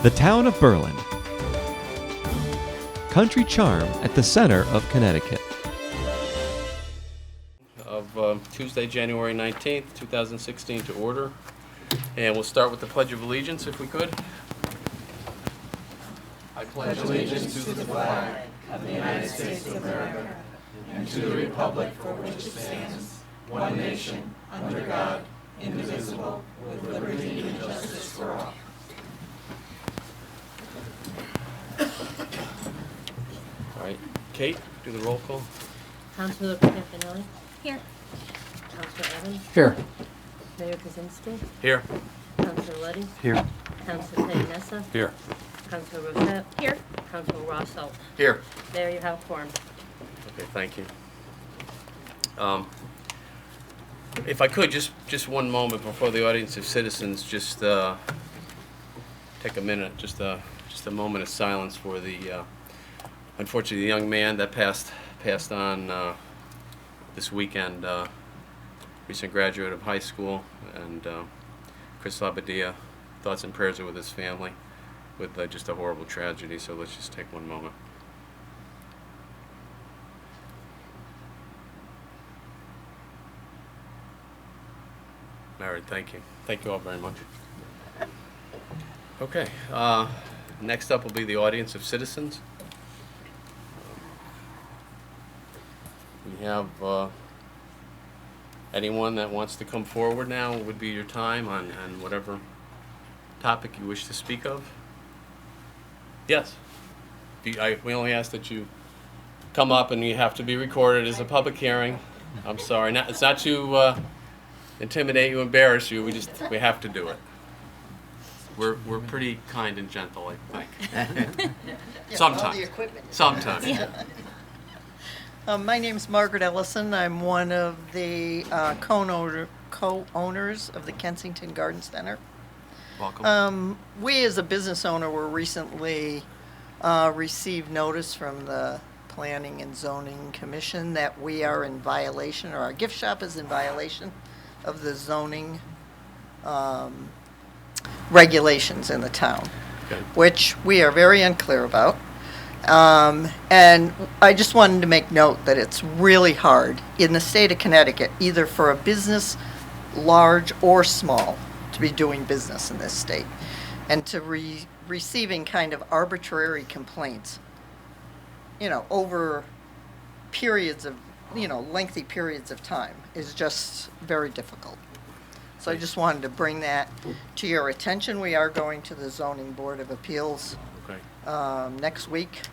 The town of Berlin. Country charm at the center of Connecticut. Of Tuesday, January 19th, 2016 to order. And we'll start with the Pledge of Allegiance, if we could. I pledge allegiance to the flag of the United States of America and to the republic for which it stands, one nation, under God, indivisible, with liberty and justice for all. All right, Kate, do the roll call. Councilor Campanelli. Here. Councilor Evans. Here. Mayor Kaczynski. Here. Councilor Luddy. Here. Councilor Nessa. Here. Councilor Rosette. Here. Councilor Rosso. Here. There you have quorum. Okay, thank you. If I could, just one moment before the audience of citizens, just take a minute, just a moment of silence for the, unfortunately, the young man that passed on this weekend, recent graduate of high school, and Chris Labadia. Thoughts and prayers are with his family, with just a horrible tragedy. So let's just take one moment. All right, thank you. Thank you all very much. Okay, next up will be the audience of citizens. We have anyone that wants to come forward now would be your time on whatever topic you wish to speak of. Yes. We only ask that you come up, and you have to be recorded as a public hearing. I'm sorry. It's not to intimidate you, embarrass you. We have to do it. We're pretty kind and gentle, I think. Sometimes. Sometimes. My name's Margaret Ellison. I'm one of the co-owners of the Kensington Garden Center. Welcome. We as a business owner were recently received notice from the Planning and Zoning Commission that we are in violation, or our gift shop is in violation of the zoning regulations in the town, Okay. which we are very unclear about. And I just wanted to make note that it's really hard in the state of Connecticut, either for a business, large or small, to be doing business in this state. And to receiving kind of arbitrary complaints, over periods of, lengthy periods of time is just very difficult. So I just wanted to bring that to your attention. We are going to the Zoning Board of Appeals Okay. next week.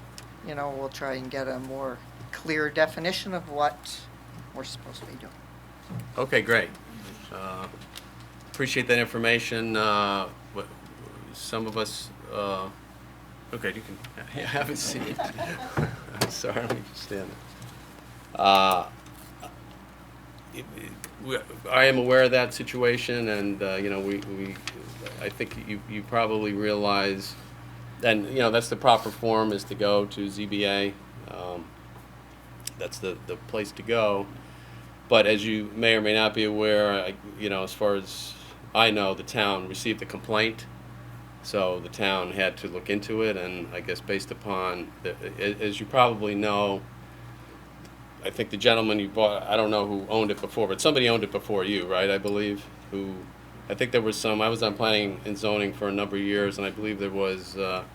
We'll try and get a more clear definition of what we're supposed to be doing. Okay, great. Appreciate that information. Some of us, okay, you can have a seat. I'm sorry, let me just stand there. I am aware of that situation, and I think you probably realize, and that's the proper form, is to go to ZBA. That's the place to go. But as you may or may not be aware, as far as I know, the town received a complaint, so the town had to look into it, and I guess based upon, as you probably know, I think the gentleman you bought, I don't know who owned it before, but somebody owned it before you, right, I believe, I think there was I was on planning and zoning for a number of years, and I believe there was a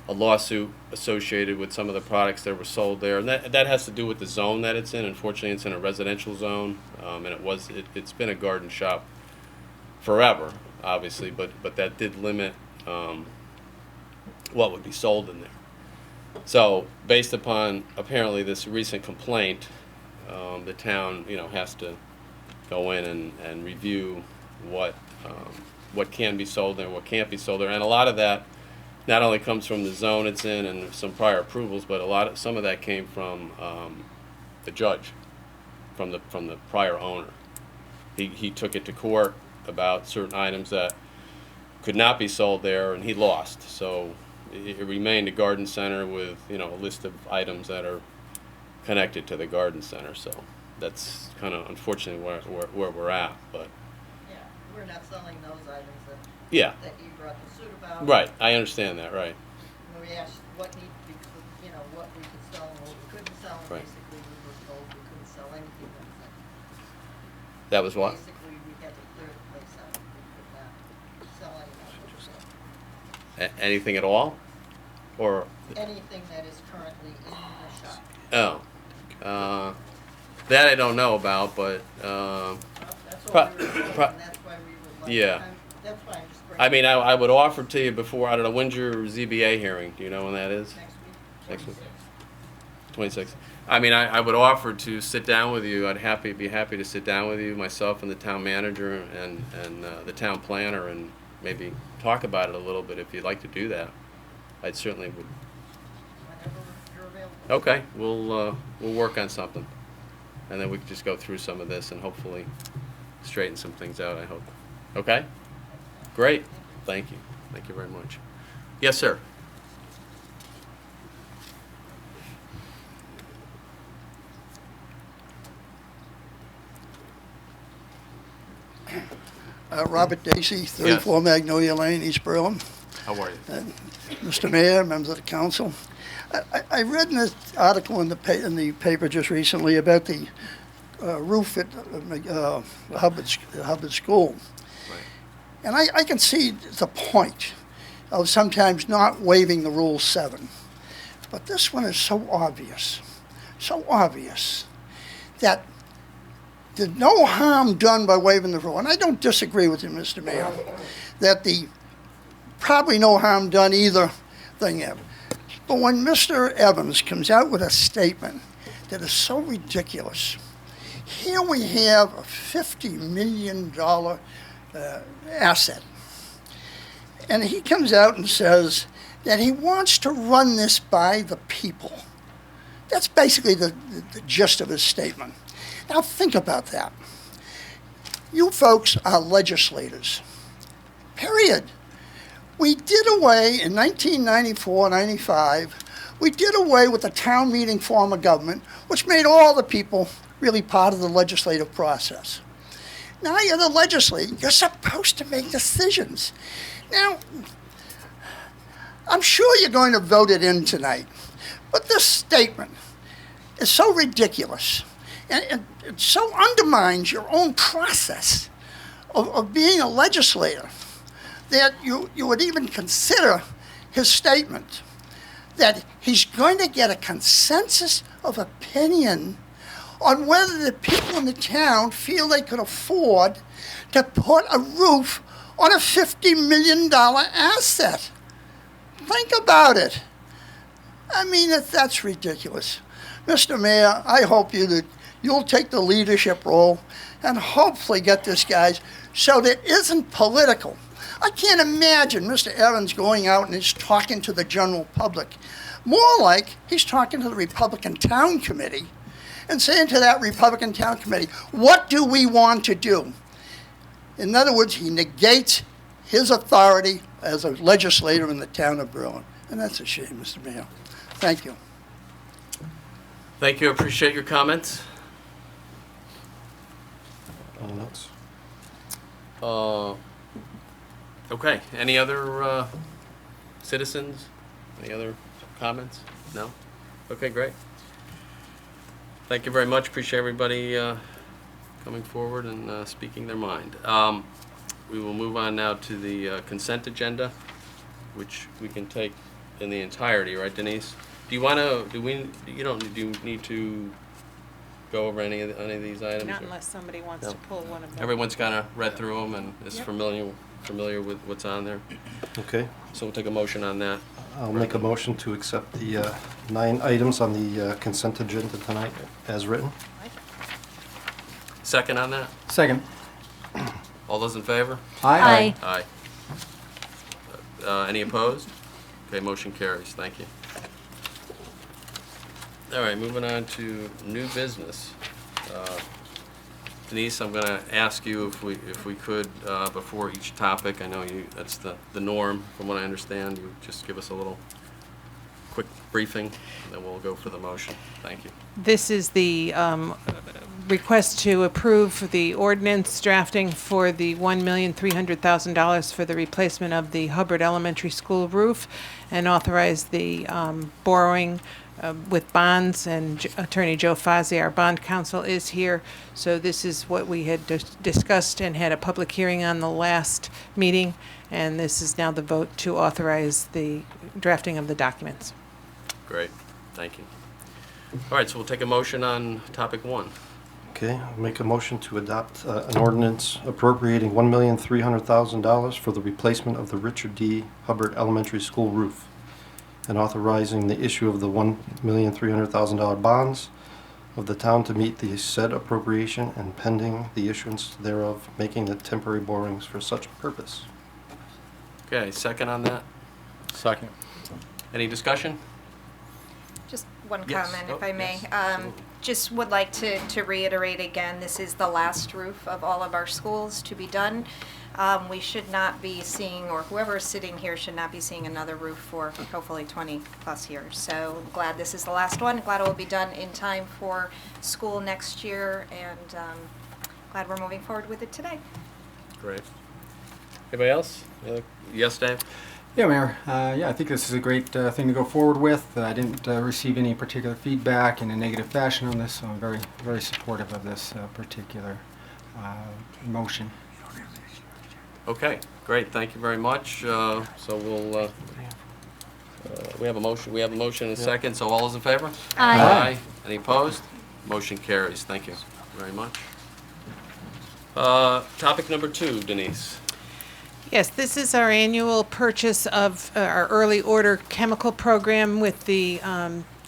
lawsuit associated with some of the products that were sold there, and that has to do with the zone that it's in. Unfortunately, it's in a residential zone, and it's been a garden shop forever, obviously, but that did limit what would be sold in there. So, based upon apparently this recent complaint, the town, has to go in and review what can be sold there and what can't be sold there, and a lot of that not only comes from the zone it's in and some prior approvals, but some of that came from the judge, from the prior owner. He took it to court about certain items that could not be sold there, and he lost. So it remained a garden center with a list of items that are connected to the garden center. So that's kind of unfortunately where we're at. But Yeah, we're not selling those items Yeah, that he brought the suit about. right, I understand that, right. And we asked what needed to be, what we could sell and what we couldn't sell, and Right. basically we were told we couldn't sell anything That was what? Basically, we had to clear the place out, we could not sell anything. Anything at all? Or, Anything that is currently in the shop. oh, that I don't know about, but, That's Pro- what we were told, pro- and that's why we would like. Yeah. That's why I'm just bringing. I mean, I would offer to you before, I don't know, when's your ZBA hearing? Do you know when that is? Next week. Next week? 26th. I mean, I would offer to sit down with you. Be happy to sit down with you, myself and the town manager and the town planner, and maybe talk about it a little bit if you'd like to do that. I certainly would. Whenever you're available. Okay, we'll work on something. And then we can just go through some of this and hopefully straighten some things out, I hope. Okay? Great. Thank you. Thank you very much. Yes, sir. Robert Dacey, 34 Magnolia Lane, East Berlin. How are you? Mr. Mayor, members of the council. I read in this article in the paper just recently about the roof at Hubbard School. Right. And I can see the point of sometimes not waiving the Rule 7. But this one is so obvious that there's no harm done by waiving the rule. And I don't disagree with you, Mr. Mayor, that the probably no harm done either thing ever. But when Mr. Evans comes out with a statement that is so ridiculous, here we have a $50 million asset. And he comes out and says that he wants to run this by the people. That's basically the gist of his statement. Now think about that. You folks are legislators, period. We did away in 1994-95, we did away with the town meeting form of government, which made all the people really part of the legislative process. Now you're the legislator, you're supposed to make decisions. Now, I'm sure you're going to vote it in tonight, but this statement is so ridiculous, and it so undermines your own process of being a legislator that you would even consider his statement that he's going to get a consensus of opinion on whether the people in the town feel they could afford to put a roof on a $50 million asset. Think about it. I mean, that's ridiculous. Mr. Mayor, I hope you'll take the leadership role and hopefully get this, guys, so that it isn't political. I can't imagine Mr. Evans going out and he's talking to the general public. More like he's talking to the Republican Town Committee and saying to that Republican Town Committee, what do we want to do? In other words, he negates his authority as a legislator in the town of Berlin. And that's a shame, Mr. Mayor. Thank you. Thank you. I appreciate your comments. Okay. Any other citizens? Any other comments? No? Okay, great. Thank you very much. Appreciate everybody coming forward and speaking their mind. We will move on now to the consent agenda, which we can take in the entirety, right, Denise? Do you want to? Do you need to go over any of these items? Not or- unless somebody wants No. to pull one of them. Everyone's kind of read through them and is Yep. familiar with what's on there. Okay, So we'll take a motion on that. I'll make a motion to accept the 9 items on the consent agenda tonight as written. Second on that? Second. All those in favor? Aye. Aye. Any opposed? Okay, motion carries. Thank you. All right, moving on to new business. Denise, I'm going to ask you if we could, before each topic, I know that's the norm from what I understand, you just give us a little quick briefing, and then we'll go for the motion. Thank you. This is the request to approve the ordinance drafting for the $1,300,000 for the replacement of the Hubbard Elementary School roof, and authorize the borrowing with bonds, and Attorney Joe Fazzi, our bond counsel, is here. So this is what we had discussed and had a public hearing on the last meeting, and this is now the vote to authorize the drafting of the documents. Great, thank you. All right, so we'll take a motion on topic 1. Okay, I'll make a motion to adopt an ordinance appropriating $1,300,000 for the replacement of the Richard D. Hubbard Elementary School roof, and authorizing the issue of the $1,300,000 bonds of the town to meet the said appropriation, and pending the issuance thereof, making the temporary borrowings for such purpose. Okay, second on that? Second. Any discussion? Just one Yes. comment, Oh, if I may. yes, absolutely. Just would like to reiterate again, this is the last roof of all of our schools to be done. We should not be seeing, or whoever is sitting here should not be seeing another roof for hopefully 20-plus years. So glad this is the last one. Glad it will be done in time for school next year, and glad we're moving forward with it today. Great. Anybody else? Yes, Dave? Yeah, Mayor. Yeah, I think this is a great thing to go forward with. I didn't receive any particular feedback in a negative fashion on this, so I'm very, very supportive of this particular motion. Okay, great, thank you very much. So we'll, we have a motion, and a second, so all those in favor? Aye. Any opposed? Motion carries, thank you very much. Topic number 2, Denise. Yes, this is our annual purchase of our early order chemical program with the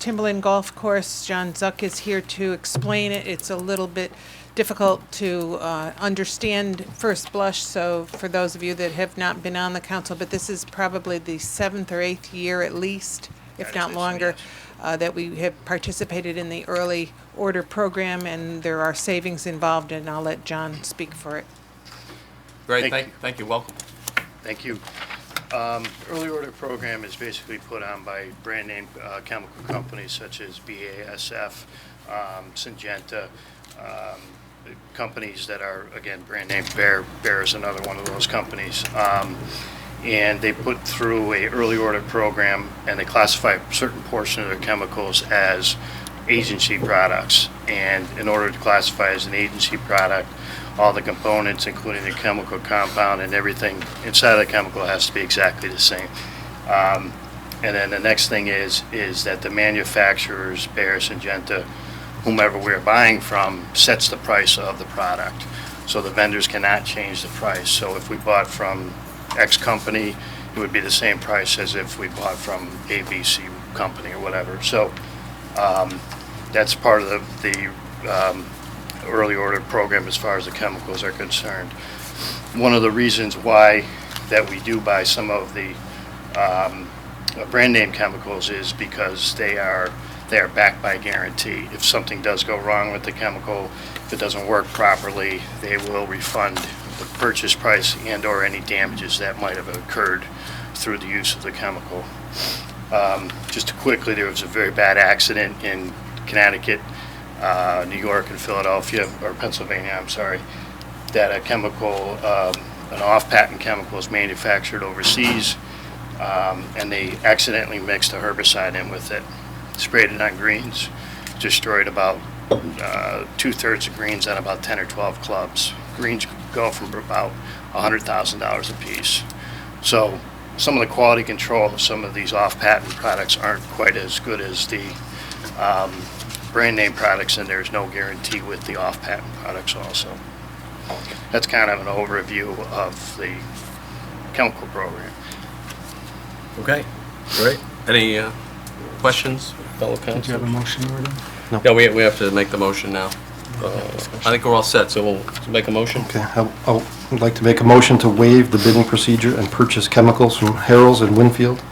Timberland Golf Course. John Zuck is here to explain it. It's a little bit difficult to understand first blush, so for those of you that have not been on the council, but this is probably the 7th or 8th year at least, if not longer, that we have participated in the early order program, and there are savings involved, and I'll let John speak for it. Great, Thank thank you, welcome. Thank you. Early order program is basically put on by brand name chemical companies such as BASF, Syngenta, companies that are, again, brand name. Bear is another one of those companies. And they put through a early order program, and they classify a certain portion of their chemicals as agency products. And in order to classify as an agency product, all the components, including the chemical compound and everything inside of the chemical, has to be exactly the same. And then the next thing is that the manufacturers, Bayer, Syngenta, whomever we're buying from, sets the price of the product. So the vendors cannot change the price. So if we bought from X company, it would be the same price as if we bought from ABC company or whatever. So that's part of the early order program as far as the chemicals are concerned. One of the reasons why that we do buy some of the brand name chemicals is because they are backed by guarantee. If something does go wrong with the chemical, if it doesn't work properly, they will refund the purchase price and or any damages that might have occurred through the use of the chemical. Just quickly, there was a very bad accident in Connecticut, New York, and Philadelphia, or Pennsylvania, I'm sorry, that a chemical, an off-patent chemical is manufactured overseas, and they accidentally mixed a herbicide in with it, sprayed it on greens, destroyed about 2/3 of greens on about 10 or 12 clubs. Greens go from about $100,000 a piece. So some of the quality control of some of these off-patent products aren't quite as good as the brand name products, and there's no guarantee with the off-patent products also. That's kind of an overview of the chemical program. Okay, great. Any questions, fellow Did you have a councilors? motion, Ordinance? No, we have to make the motion now. I think we're all set, so we'll make a motion. Okay, I'd like to make a motion to waive the bidding procedure and purchase chemicals from Harrell's and Winfield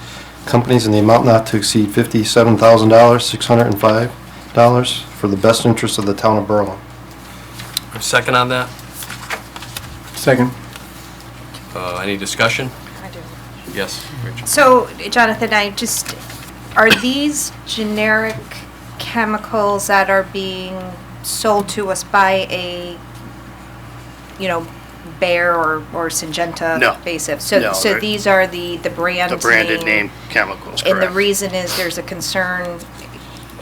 companies in the amount not to exceed $57,605 for the best interest of the town of Berlin. Second on that? Second. Any discussion? I do. Yes, Rachel. So, Jonathan, are these generic chemicals that are being sold to us by a, Bayer or Syngenta No. basis. So, No, so they're- these are the brand The branded name chemicals, And the correct. reason is there's a concern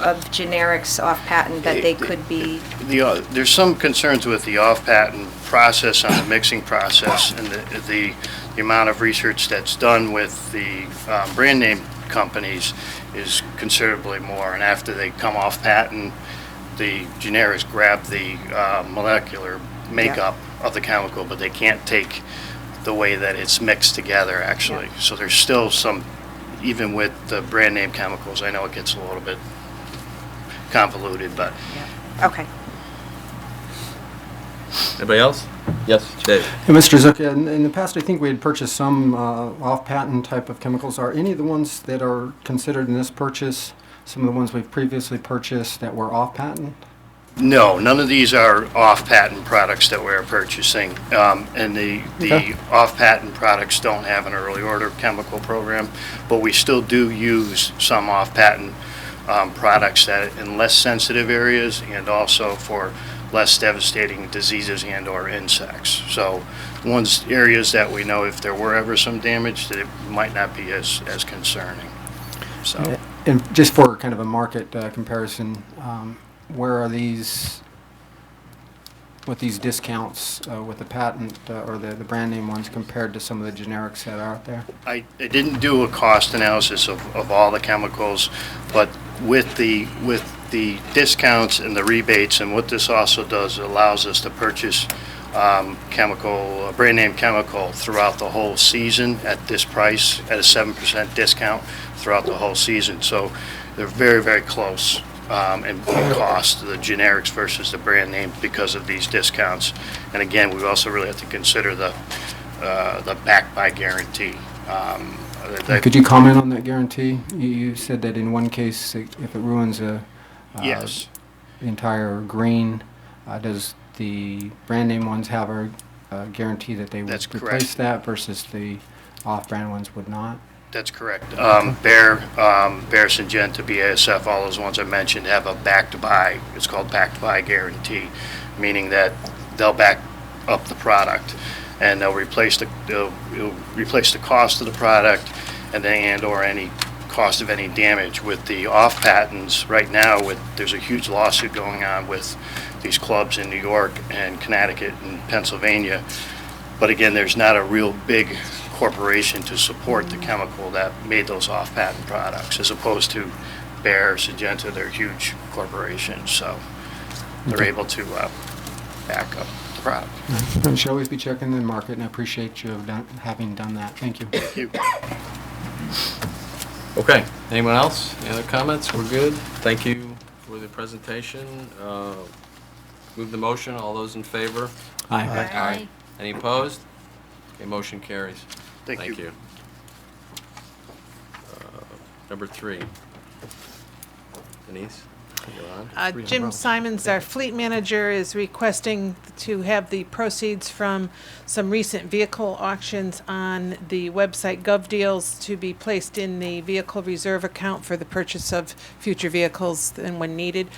of generics off patent that they could be, There's some concerns with the off-patent process on the mixing process and the amount of research that's done with the brand name companies is considerably more. And after they come off patent, the generics grab the molecular makeup of the chemical, but they can't take the way that it's mixed together, actually. So there's still some, even with the brand name chemicals, I know it gets a little bit convoluted, but okay. Anybody else? Yes, Dave. Hey, Mr. Zuck, in the past, I think we had purchased some off-patent type of chemicals. Are any of the ones that are considered in this purchase, some of the ones we've previously purchased that were off-patent? no, none of these are off-patent products that we're purchasing. And the Okay. off-patent products don't have an early order chemical program, but we still do use some off-patent products that in less sensitive areas and also for less devastating diseases and or insects. So ones areas that we know if there were ever some damage, that it might not be as concerning. So And just for kind of a market comparison, where are these, with these discounts with the patent or the brand name ones compared to some of the generics that are out there? I didn't do a cost analysis of all the chemicals, but with the discounts and the rebates, and what this also does, it allows us to purchase chemical, brand name chemical throughout the whole season at this price, at a 7% discount throughout the whole season. So they're very, very close in cost, the generics versus the brand name, because of these discounts. And again, we also really have to consider the back by guarantee. Could you comment on that guarantee? You said that in one case, if it ruins Yes. the entire grain, does the brand name ones have a guarantee that they would That's correct. replace that versus the off-brand ones would not? That's correct. Bayer, Syngenta, BASF, all those ones I mentioned have a back-to-buy, it's called back-to-buy guarantee, meaning that they'll back up the product and they'll replace the cost of the product and/or any cost of any damage. With the off-patents, right now, there's a huge lawsuit going on with these clubs in New York and Connecticut and Pennsylvania. But again, there's not a real big corporation to support the chemical that made those off-patent products, as opposed to Bayer, Syngenta, they're huge corporations, so they're able to back up the product. I should always be checking the market, and I appreciate you having done that. Thank you. Thank you. Okay, anyone else? Any other comments? We're good. Thank you for the presentation. Move the motion. All those in favor? Aye. Aye. Any opposed? Okay, motion carries. Thank you. Number 3. Denise, you're on. Jim Simons, our fleet manager, is requesting to have the proceeds from some recent vehicle auctions on the website GovDeals to be placed in the vehicle reserve account for the purchase of future vehicles and when needed.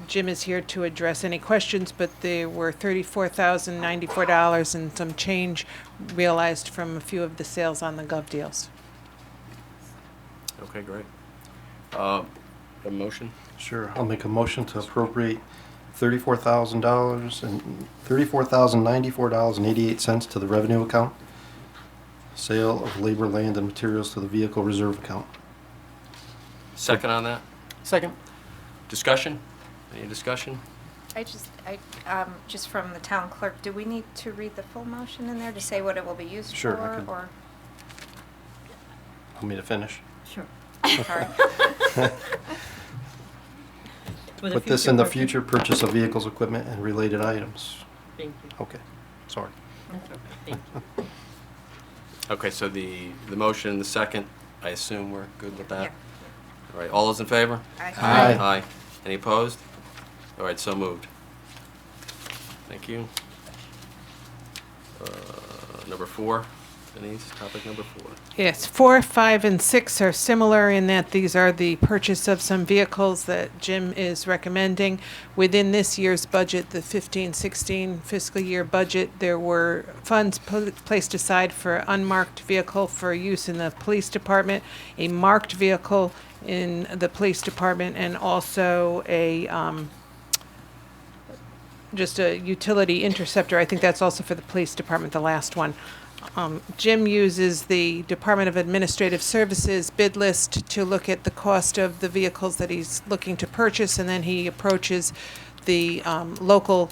Jim is here to address any questions, but there were $34,094 and some change realized from a few of the sales on the GovDeals. Okay, great. A motion? Sure, I'll make a motion to appropriate $34,000 and $34,094.88 to the revenue account. Sale of labor, land, and materials to the vehicle reserve account. Second on that? Second. Discussion? Any discussion? Just from the town clerk, do we need to read the full motion in there to say what it will be used Sure, I for, could. or? Want me to finish? Sure. Sorry. Put this in the future purchase of vehicles, equipment, and related items. Thank you. Okay, sorry. That's okay. Thank you. Okay, so the motion and the second, I assume we're good with that? Yeah. All right, all those in favor? Aye. Aye. Aye. Any opposed? All right, so moved. Thank you. Number 4, Denise, topic number 4. Yes, 4, 5, and 6 are similar in that these are the purchase of some vehicles that Jim is recommending. Within this year's budget, the 15-16 fiscal year budget, there were funds placed aside for unmarked vehicle for use in the police department, a marked vehicle in the police department, and also a just a utility interceptor. I think that's also for the police department, the last one. Jim uses the Department of Administrative Services bid list to look at the cost of the vehicles that he's looking to purchase, and then he approaches the local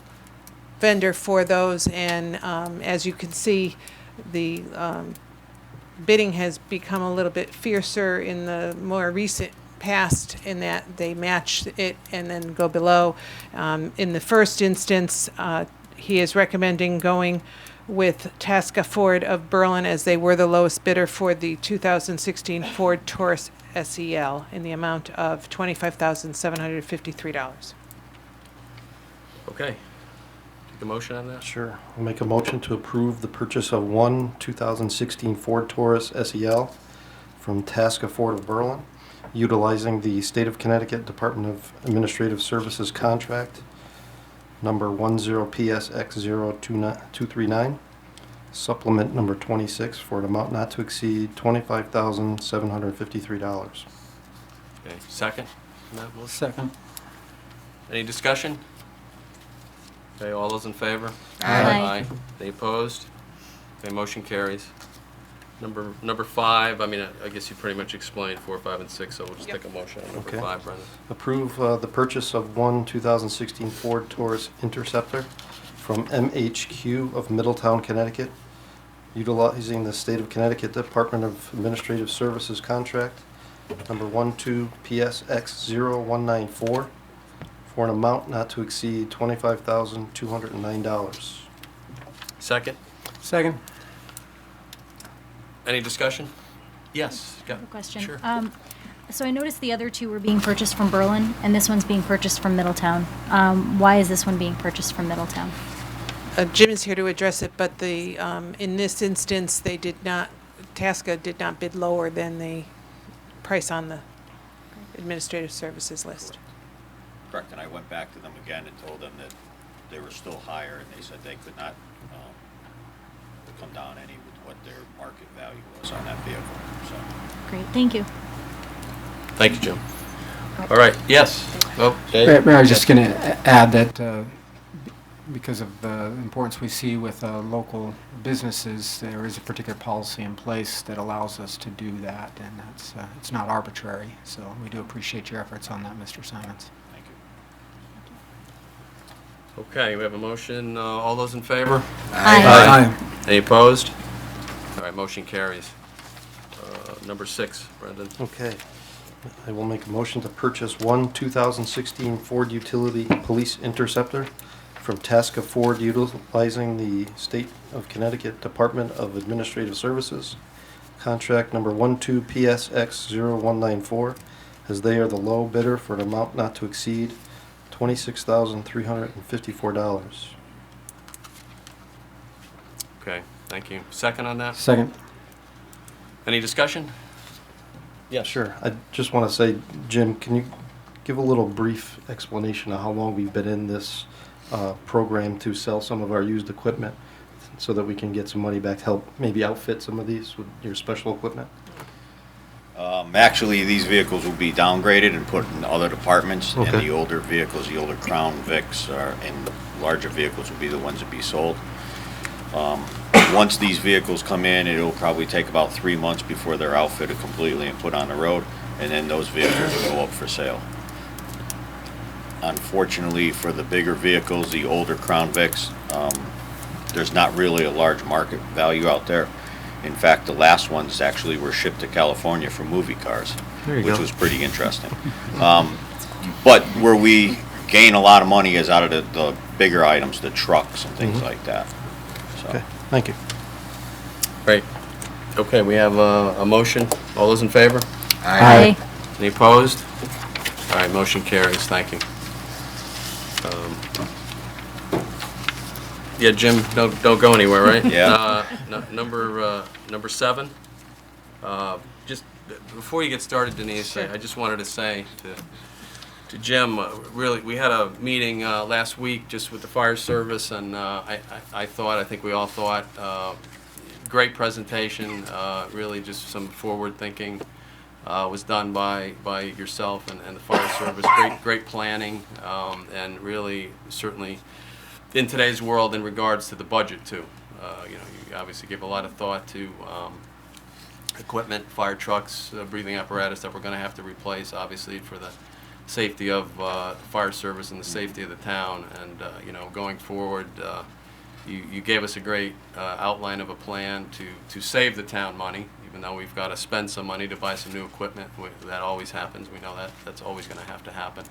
vendor for those. And as you can see, the bidding has become a little bit fiercer in the more recent past in that they match it and then go below. In the first instance, he is recommending going with Tasca Ford of Berlin, as they were the lowest bidder for the 2016 Ford Taurus SEL in the amount of $25,753. Okay. Take a motion on that? Sure. I'll make a motion to approve the purchase of one 2016 Ford Taurus SEL from Tasca Ford of Berlin, utilizing the State of Connecticut Department of Administrative Services contract number 10PSX0239, supplement number 26, for an amount not to exceed $25,753. Okay, second on that motion? Second. Any discussion? Okay, all those in favor? Aye. Any opposed? Okay, motion carries. Number 5, I mean, I guess you pretty much explained 4, 5, and 6, so we'll just take a motion on number Okay. 5, Brendan. Approve the purchase of one 2016 Ford Taurus Interceptor from MHQ of Middletown, Connecticut, utilizing the State of Connecticut Department of Administrative Services contract number 12PSX0194 for an amount not to exceed $25,209. Second? Second. Any discussion? Yes. I have a question. Sure. So I noticed the other two were being purchased from Berlin, and this one's being purchased from Middletown. Why is this one being purchased from Middletown? Jim is here to address it, but the in this instance, they did not, Tasca did not bid lower than the price on the administrative services list. Correct, and I went back to them again and told them that they were still higher, and they said they could not come down any with what their market value was on that vehicle, so. Great, thank you. Thank you, Jim. All right, yes. Oh, Dave? I was just going to add that because of the importance we see with local businesses, there is a particular policy in place that allows us to do that, and that's it's not arbitrary. So we do appreciate your efforts on that, Mr. Simons. Thank you. Okay, we have a motion. All those in favor? Aye. Any opposed? All right, motion carries. Number 6, Brendan. Okay. I will make a motion to purchase one 2016 Ford Utility Police Interceptor from Tasca Ford, utilizing the State of Connecticut Department of Administrative Services, contract number 12PSX0194, as they are the low bidder for an amount not to exceed $26,354. Okay, thank you. Second on that? Second. Any discussion? Yes. Sure. I just want to say, Jim, can you give a little brief explanation of how long we've been in this program to sell some of our used equipment so that we can get some money back to help maybe outfit some of these with your special equipment? Actually, these vehicles will be downgraded and put in other departments, and Okay. the older vehicles, the older Crown Vics, and larger vehicles will be the ones that be sold. Once these vehicles come in, it'll probably take about 3 months before they're outfitted completely and put on the road, and then those vehicles will go up for sale. Unfortunately, for the bigger vehicles, the older Crown Vics, there's not really a large market value out there. In fact, the last ones actually were shipped to California for movie cars, There you which go. was pretty interesting. But where we gain a lot of money is out of the bigger items, the trucks and things like that. So. Okay, thank you. Great. Okay, we have a motion. All those in favor? Aye. Any opposed? All right, motion carries. Thank you. Yeah, Jim, don't go anywhere, right? Yeah. Number 7. Just before you get started, Denise, Sure. I just wanted to say to Jim, really, we had a meeting last week just with the fire service, and I think we all thought, great presentation, really just some forward thinking was done by yourself and the fire service. Great planning, and really certainly in today's world in regards to the budget too. You obviously give a lot of thought to equipment, fire trucks, breathing apparatus that we're going to have to replace, obviously for the safety of the fire service and the safety of the town. And going forward, you gave us a great outline of a plan to save the town money, even though we've got to spend some money to buy some new equipment. That always happens. We know that's always going to happen.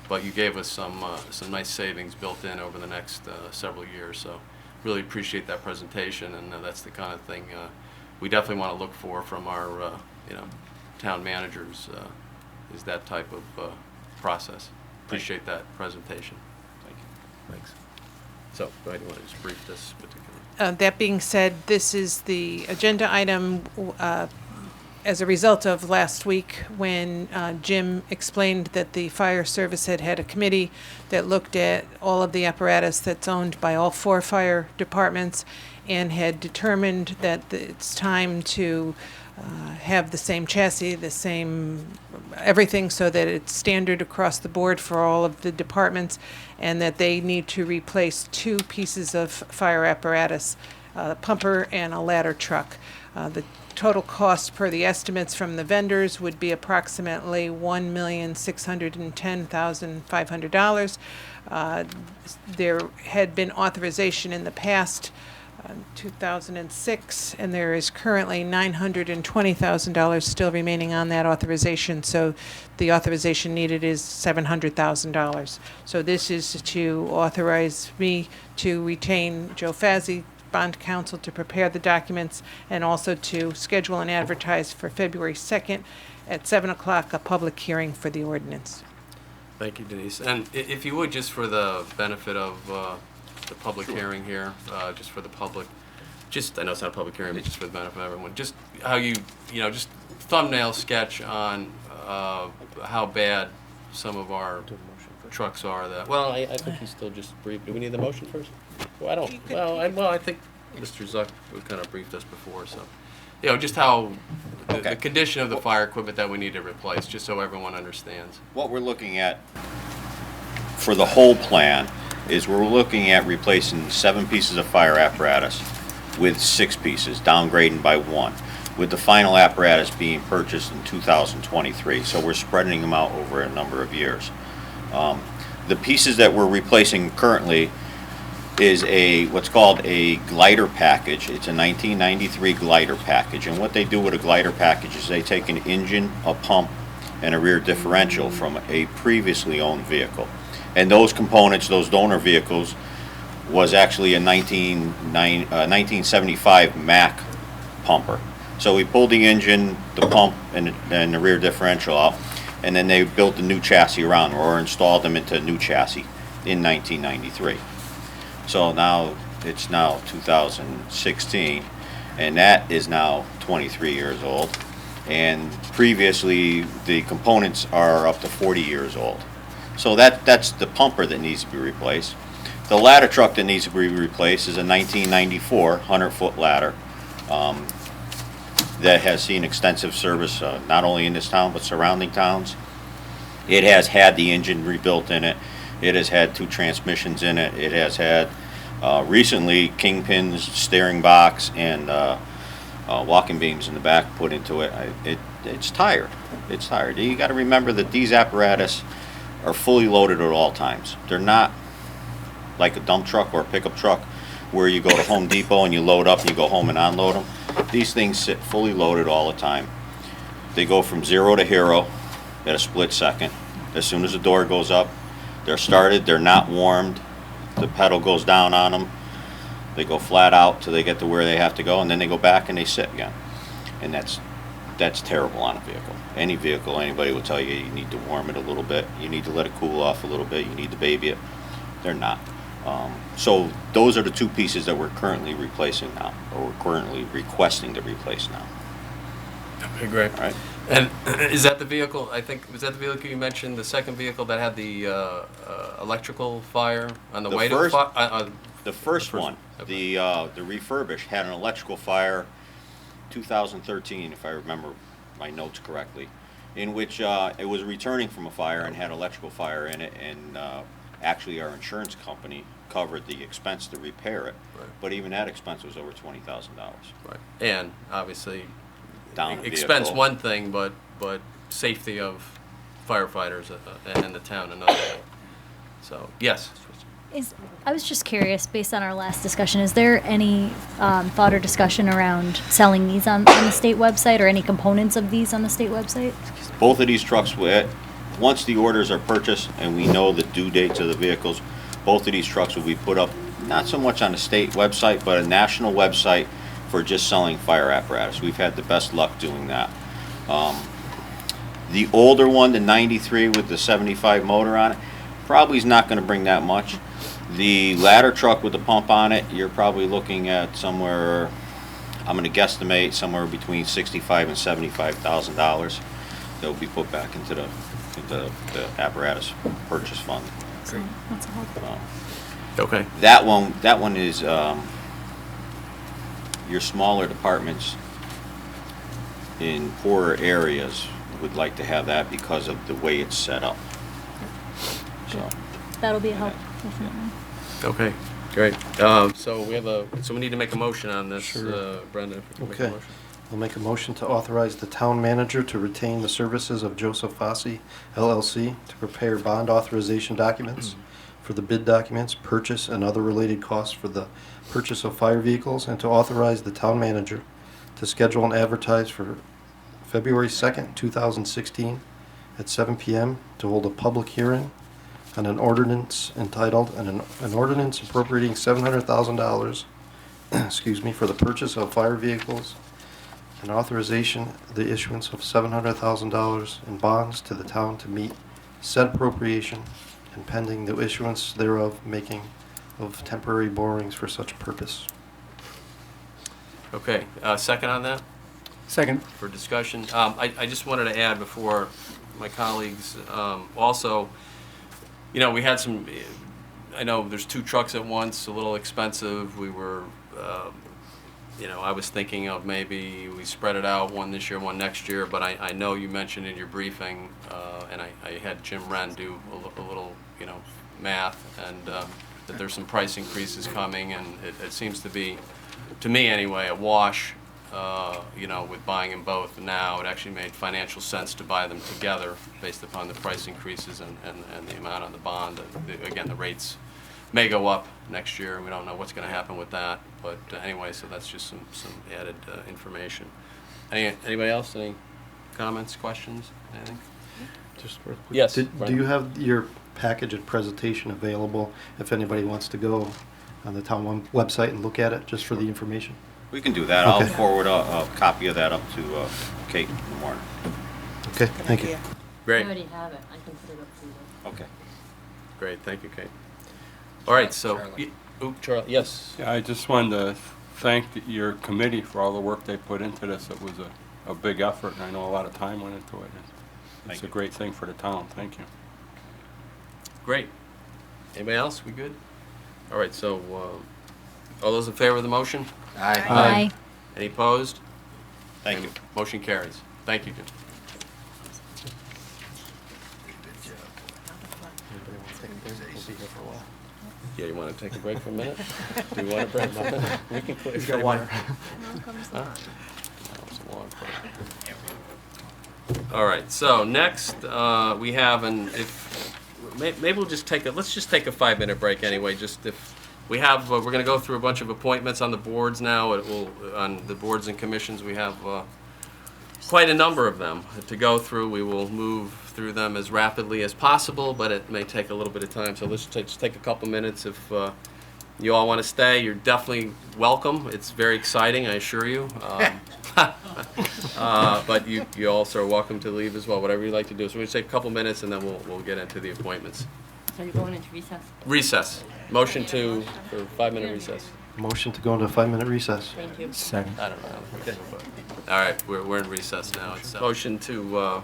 But you gave us some nice savings built in over the next several years. So really appreciate that presentation, and that's the kind of thing we definitely want to look for from our town managers, is that type of process. Appreciate that presentation. Thank you. Thanks. So go ahead, you want to just brief this particular? That being said, this is the agenda item as a result of last week when Jim explained that the fire service had a committee that looked at all of the apparatus that's owned by all 4 fire departments and had determined that it's time to have the same chassis, the same everything, so that it's standard across the board for all of the departments, and that they need to replace 2 pieces of fire apparatus, a pumper and a ladder truck. The total cost per the estimates from the vendors would be approximately $1,610,500. There had been authorization in the past, 2006, and there is currently $920,000 still remaining on that authorization. So the authorization needed is $700,000. So this is to authorize me to retain Joe Fazzi, bond counsel, to prepare the documents, and also to schedule and advertise for February 2nd at 7 o'clock a public hearing for the ordinance. Thank you, Denise. And if you would, just for the benefit of the public hearing here, just for the public, I know it's not a public hearing, but just for the benefit of everyone, just how just thumbnail sketch on how bad some of our trucks are. I think he's still just brief. Do we need the motion first? Well, I don't. I think Mr. Zuck kind of briefed us before, so just how the condition of the fire equipment that we need to replace, just so everyone understands. What we're looking at for the whole plan is we're looking at replacing 7 pieces of fire apparatus with 6 pieces, downgrading by 1, with the final apparatus being purchased in 2023. So we're spreading them out over a number of years. The pieces that we're replacing currently is what's called a glider package. It's a 1993 glider package, and what they do with a glider package is they take an engine, a pump, and a rear differential from a previously owned vehicle. And those components, those donor vehicles, was actually a 1975 Mack pumper. So we pulled the engine, the pump, and the rear differential out, and then they built a new chassis around, or installed them into a new chassis in 1993. So now it's 2016, and that is now 23 years old. And previously, the components are up to 40 years old. So that's the pumper that needs to be replaced. The ladder truck that needs to be replaced is a 1994 100-foot ladder that has seen extensive service, not only in this town but surrounding towns. It has had the engine rebuilt in it. It has had 2 transmissions in it. It has had recently kingpins, steering box, and walking beams in the back put into it. It's tired. It's tired. You got to remember that these apparatus are fully loaded at all times. They're not like a dump truck or a pickup truck where you go to Home Depot and you load up and you go home and unload them. These things sit fully loaded all the time. They go from 0 to hero at a split second. As soon as the door goes up, they're started, they're not warmed, the pedal goes down on them, they go flat out till they get to where they have to go, and then they go back and they sit again. And that's terrible on a vehicle. Any vehicle, anybody will tell you you need to warm it a little bit, you need to let it cool off a little bit, you need to baby it. They're not. So those are the two pieces that we're currently replacing now, or we're currently requesting to replace now. Okay, great. All right? And is that the vehicle, I think, was that the vehicle you mentioned, the second vehicle that had the electrical fire on the The way to first- the The first one, okay. the refurbished, had an electrical fire, 2013, if I remember my notes correctly, in which it was returning from a fire and had electrical fire in it, and actually our insurance company covered the expense to repair it. Right. But even that expense was over $20,000. Right. And obviously, Down a expense vehicle. one thing, but safety of firefighters and the town another thing. So, yes. I was just curious, based on our last discussion, is there any thought or discussion around selling these on the state website, or any components of these on the state website? Both of these trucks, once the orders are purchased and we know the due dates of the vehicles, both of these trucks will be put up, not so much on the state website, but a national website for just selling fire apparatus. We've had the best luck doing that. The older one, the 93 with the 75 motor on it, probably is not going to bring that much. The ladder truck with the pump on it, you're probably looking at somewhere, I'm going to guesstimate somewhere between $65,000 and $75,000 that will be put back into the apparatus purchase fund. So that's a help. Okay. That one is your smaller departments in poorer areas would like to have that because of the way it's set up. So. That'll be a help, definitely. Okay, great. So we need to make a motion on this, Sure. Brenda. If we can make a Okay. motion. I'll make a motion to authorize the town manager to retain the services of Joseph Fossey LLC to prepare bond authorization documents for the bid documents, purchase, and other related costs for the purchase of fire vehicles, and to authorize the town manager to schedule and advertise for February 2nd, 2016 at 7 p.m. to hold a public hearing on an ordinance entitled, an ordinance appropriating $700,000 excuse me, for the purchase of fire vehicles, and authorization the issuance of $700,000 in bonds to the town to meet said appropriation, and pending the issuance thereof, making of temporary borrowings for such purpose. Okay, second on that? Second. For discussion. I just wanted to add before my colleagues, also, we had some, I know there's two trucks at once, a little expensive. We were, I was thinking of maybe we spread it out, one this year, one next year, but I know you mentioned in your briefing, and I had Jim Wren do a little, math, and that there's some price increases coming, and it seems to be, to me anyway, a wash. With buying them both now, it actually made financial sense to buy them together based upon the price increases and the amount on the bond. Again, the rates may go up next year. We don't know what's going to happen with that. But anyway, so that's just some added information. Anybody else? Any comments, questions, anything? Just real quick. Yes, Do Brian. you have your package and presentation available if anybody wants to go on the town website and look at it, just for the information? We can do that. I'll Okay. forward a copy of that up to Kate in the morning. Okay, thank you. Great. have it. I can put it up for you. Okay. Great. Thank you, Kate. All right. So, Charlie. Yes. Yeah, I just wanted to thank your committee for all the work they put into this. It was a big effort, and I know a lot of time went into it. It's a great thing for the town. Thank you. Great. Anybody else? We good? All right. So, all those in favor of the motion? Aye. Any opposed? Thank you. Motion carries. Thank you, Jim. Yeah, you want to take a break for a minute? Do you want a break? We can clear. got water. That was a long break. All right. So next we have maybe we'll just let's just take a 5-minute break anyway. Just if we have, we're going to go through a bunch of appointments on the boards now. On the boards and commissions, we have quite a number of them to go through. We will move through them as rapidly as possible, but it may take a little bit of time. So let's just take a couple minutes. If you all want to stay, you're definitely welcome. It's very exciting, I assure you. But you also are welcome to leave as well, whatever you'd like to do. So we're going to take a couple minutes, and then we'll get into the appointments. So you're going into recess? Recess. Motion for 5-minute recess. Motion to go into a 5-minute recess. Thank you. Second. I don't know. Okay. All right, we're in recess now. It's motion to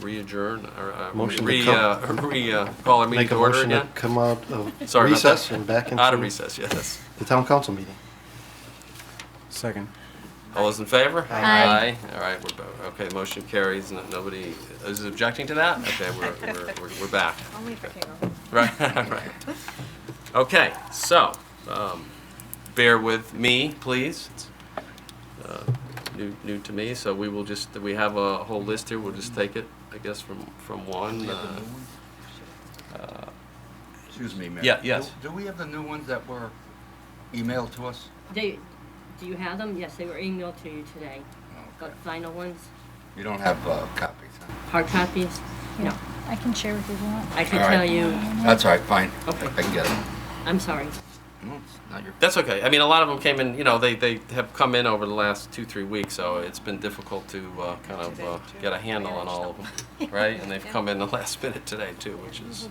re-adjourn, or Motion to call our meeting Make a to order motion to again? come out of Sorry about recess that. and back Out of into recess, yes. the town council meeting. Second. All those in favor? Aye. All right, okay, motion carries. Nobody is objecting to that? Okay, we're back. Only if I can go. Right, right. Okay, so, bear with me, please. It's new to me, so we have a whole list here. We'll just take it, I guess, from one. Excuse me, Mayor. Yeah, yes. Do we have the new ones that were emailed to us? Do you have them? Yes, they were emailed to you today. Got final ones, You don't have copies, huh? hard copies? No, I can share with you if you want. I can All right. tell you, That's all right, fine. Okay. I can get them. I'm sorry. No, it's not your... That's okay. I mean, a lot of them came in, they have come in over the last 2-3 weeks, so it's been difficult to kind of get a handle on all of them, right? And they've come in the last minute today, too, which is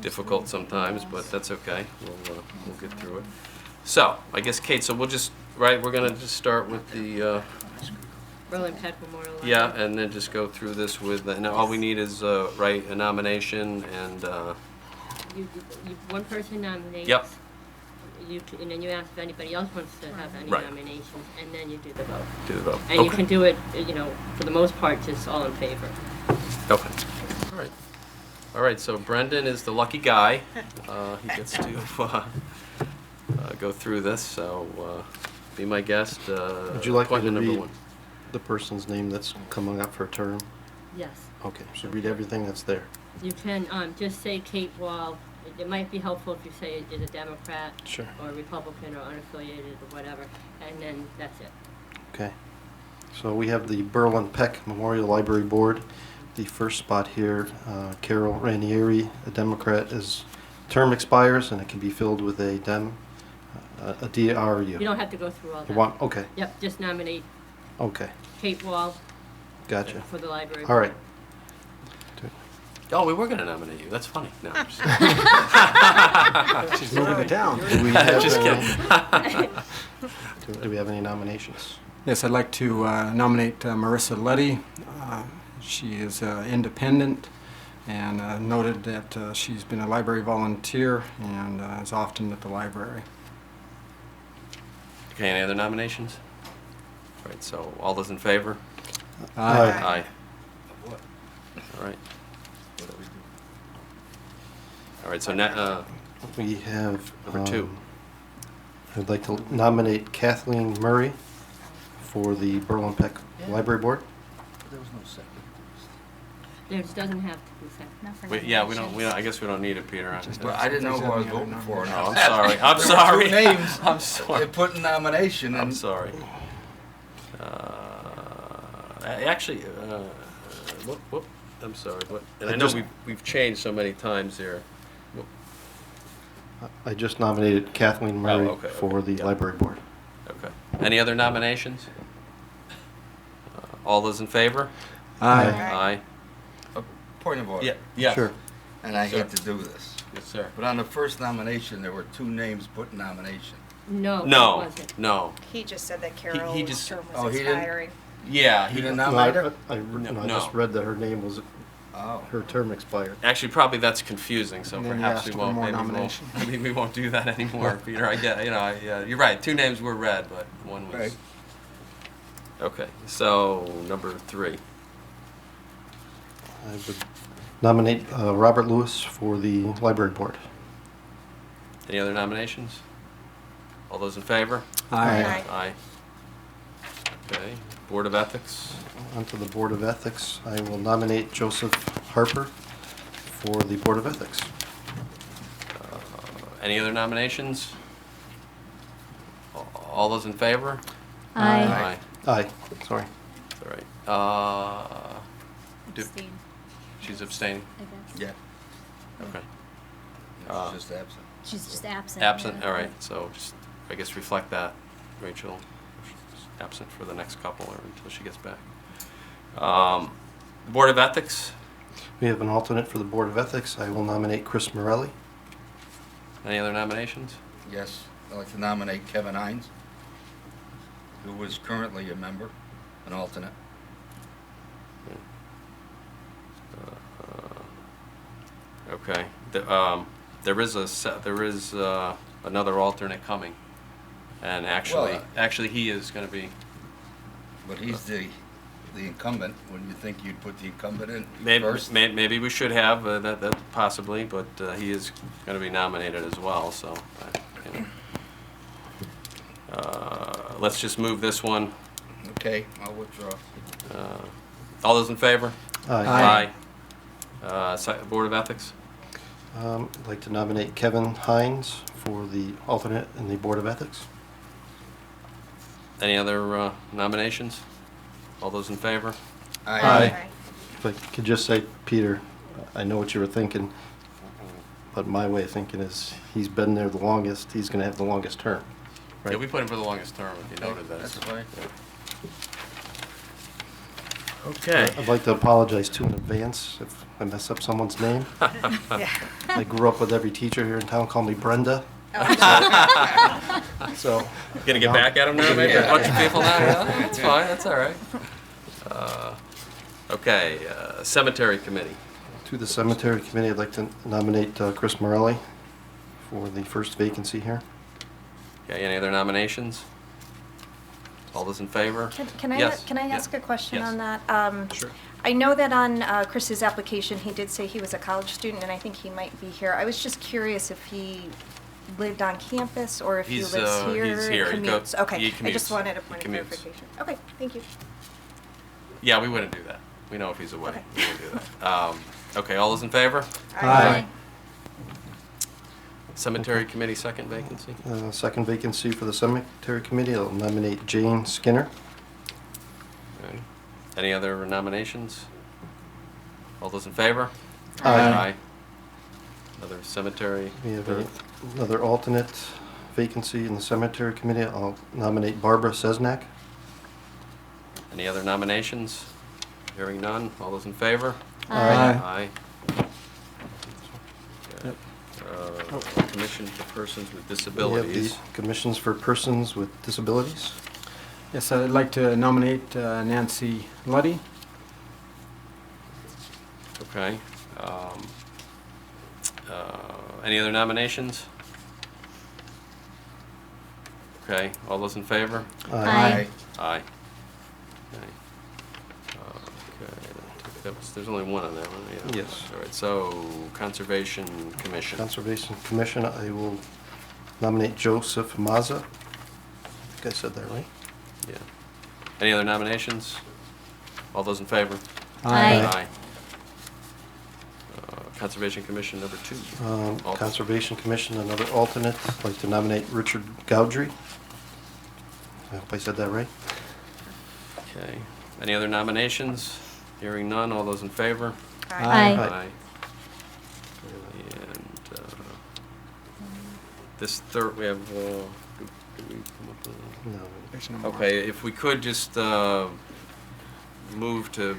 difficult sometimes, but that's okay. We'll get through it. So, I guess, Kate, so we're going to just start with the, Berlin Peck Memorial Library. yeah, and then just go through this with, and all we need is, a nomination and, One person nominates. Yep. And then you ask if anybody else wants to have any Right. nominations, and then you do the vote. do the vote. And you Okay. can do it, for the most part, just all in favor. Okay. All right. All right, so Brendan is the lucky guy. He gets to go through this, so be my guest. Would you like me to appointment number read 1. the person's name that's coming up for a term? Yes. Okay, so read everything that's there. You can just say Kate Wall. It might be helpful if you say it is a Democrat Sure. or a Republican or unaffiliated or whatever, and then that's it. Okay. So we have the Berlin Peck Memorial Library Board. The first spot here, Carol Ranieri, a Democrat, his term expires and it can be filled with a DRU. You don't have to go through all that. Okay, Yep, just nominate okay, Kate Wall gotcha. for the library. All right. Oh, we were going to nominate you. That's funny. No, I'm just She's moving to town. Do we have Just any- do we have any nominations? Yes, I'd like to nominate Marissa Letty. She is independent and noted that she's been a library volunteer and is often at the library. Okay, any other nominations? All right, so all those in favor? Aye. Aye. All right. All right, so now, We have. Number 2. I'd like to nominate Kathleen Murray for the Berlin Peck Library Board. There was no second. There doesn't have to be second. Not for we don't, I guess we don't need it, Peter. Well, I didn't know who I was voting for. Oh, I'm sorry. I'm There were sorry. two names. I'm They sorry. put in nomination I'm and... sorry. Actually, whoop, I'm sorry. And I know we've changed so many times here. I just nominated Kathleen Murray okay, for okay, the yeah. Library Board. Okay. Any other nominations? All those in favor? Aye. Aye. Point of order. Yeah. Sure. And I Sure. hate to do this. Yes, sir. But on the first nomination, there were 2 names put in nomination. No, it No, wasn't. no. He just said that he Carol's just- term Oh, was he didn't? expiring. Yeah, You he didn't No, nominate her? I No. just read that her name was, Oh. her term expired. Actually, probably that's confusing, so And then you perhaps asked we for won't, more maybe nominations. we won't do that anymore, Peter. I get, you're right. 2 names were read, but one was. Right. Okay, so number 3. I would nominate Robert Lewis for the Library Board. Any other nominations? All those in favor? Aye. Aye. Okay, Board of Ethics. Onto the Board of Ethics, I will nominate Joseph Harper for the Board of Ethics. Any other nominations? All those in favor? Aye. Aye, sorry. All right. Abstain, She's abstaining. I guess. Yeah. Okay. She's just absent. She's just absent. Absent, yeah. all right, so just, I guess reflect that, Rachel, she's absent for the next couple or until she gets back. Board of Ethics, We have an alternate for the Board of Ethics. I will nominate Chris Morelli. Any other nominations? Yes, I'd like to nominate Kevin Hines, who is currently a member, an alternate. Okay. There is another alternate coming, and actually, Well, he is going to be. But he's the incumbent. Wouldn't you think you'd put the incumbent in Maybe, first? maybe we should have that possibly, but he is going to be nominated as well. So, you know. Let's just move this one. Okay, I'll withdraw. All those in favor? Aye. Board of Ethics. I'd like to nominate Kevin Hines for the alternate in the Board of Ethics. Any other nominations? All those in favor? Aye. If I could just say, Peter, I know what you were thinking, but my way of thinking is he's been there the longest, he's going to have the longest term. Right? Yeah, we put him for the longest term, if you noted that. That's fine. Okay. I'd like to apologize too in advance if I mess up someone's name. I grew up with every teacher here in town call me Brenda. So Gonna get back at him now, maybe? A bunch of people now? Yeah, that's fine, that's all right. Okay, Cemetery Committee. to the Cemetery Committee, I'd like to nominate Chris Morelli for the first vacancy here. Okay, any other nominations? All those in favor? Can I Yes. ask a question Yes. on that? Sure. I know that on Chris's application, he did say he was a college student, and I think he might be here. I was just curious if he lived on campus or if he lives here. He's here. He Commutes. Okay, he I just commutes. wanted a He point of commutes. clarification. Okay, thank you. Yeah, we wouldn't do that. We know if he's away. Okay. We wouldn't do that. Okay, all those in favor? Aye. Cemetery Committee, second vacancy? Second vacancy for the Cemetery Committee, I'll nominate Jane Skinner. Okay. Any other nominations? All those in favor? Aye. Another cemetery? We have another alternate vacancy in the Cemetery Committee, I'll nominate Barbara Sesnak. Any other nominations? Hearing none. All those in favor? Aye. Aye. Okay. Commission for Persons with We have the Disabilities. Commissions for Persons with Disabilities. Yes, I'd like to nominate Nancy Luddy. Okay. Any other nominations? Okay. All those in favor? Aye. Aye. Okay. There's only one on that one. Yeah. Yes. All right. So Conservation Commission. Conservation Commission, I will nominate Joseph Mazza. I think I said that right. Yeah. Any other nominations? All those in favor? Aye. Aye. Conservation Commission number 2. Alternate. Conservation Commission, another alternate, I'd like to nominate Richard Gowdry. I hope I said that right. Okay. Any other nominations? Hearing none. All those in favor? Aye. Aye. And this third, we have, did we come up with No. Okay, if we could just move to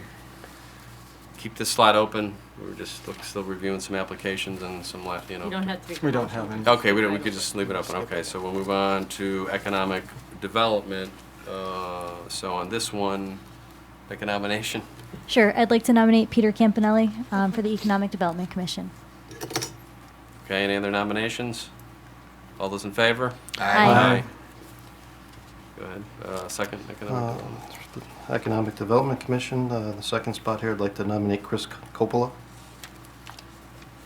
keep this slot open. We were just still reviewing some applications and some left, You don't have to be. We don't have any. Okay, we could just leave it open. Okay, so we'll move on to economic development. So on this one, make a nomination. Sure, I'd like to nominate Peter Campanelli for the Economic Development Commission. Okay, any other nominations? All those in favor? Aye. Go ahead. Second, economic development. Economic Development Commission, the second spot here, I'd like to nominate Chris Coppola.